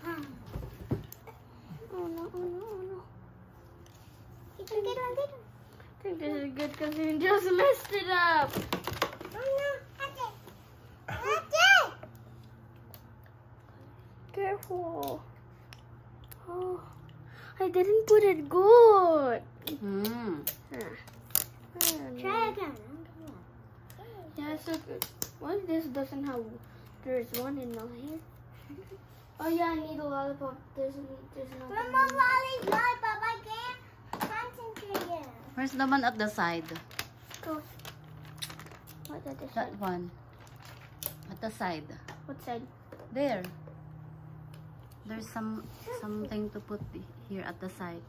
Oh no, oh no, oh no. Get one. I think this is good because you just messed it up. Oh no, that's it. Careful. Oh, I didn't put it good. Try again. Yeah, so good. What? This doesn't have. There's one in now here. Oh yeah, I need a lollipop. There's no. Mama, lollipop. I can't concentrate. Where's the one at the side? Go. What at the side? That one. At the side. What side? There. There's something to put here at the side.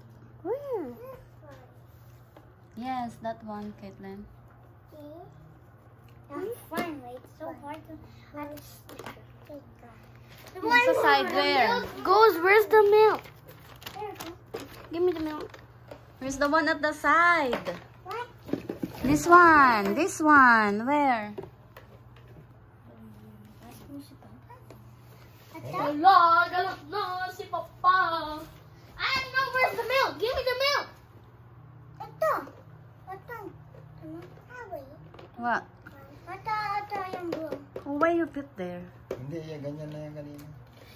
Where? Yes, that one, Caitlin. Finally, it's so hard to Where's the side? Where? Goes. Where's the milk? Give me the milk. Where's the one at the side? What? This one. This one. Where? Hello, galak na si Papa. I don't know where's the milk. Give me the milk. Ito. What? Ito yung blue. Oh, why you put there? Hindi, ganyan na yan kanina.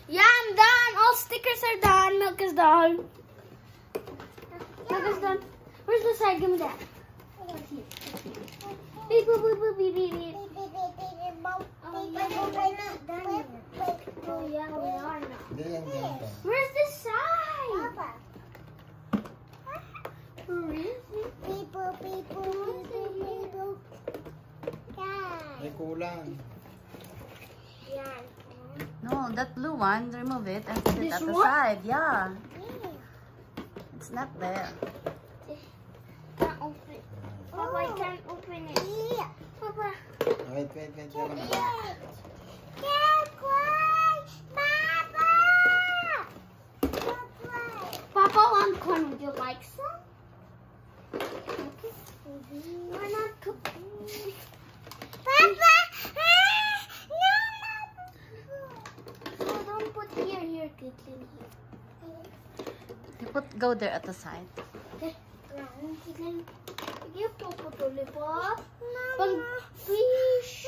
Yeah, I'm done. All stickers are done. Milk is done. Milk is done. Where's the side? Give me that. Beep, boop, boop, boop, beep, beep, beep. Oh, yeah, we are now. Hindi yan ganito. Where's the side? Where is it? People. May kulang. Yeah. No, that blue one, remove it and put it This at the one? side. Yeah. It's not there. Can't open it. Papa, I can't open it. Papa. Wait lang. Papa, one corn. Would you like some? We're not cooking. Papa! No! So don't put here, Caitlin, here. You go there at the side. Okay. Caitlin, you put lollipop. Pag fish.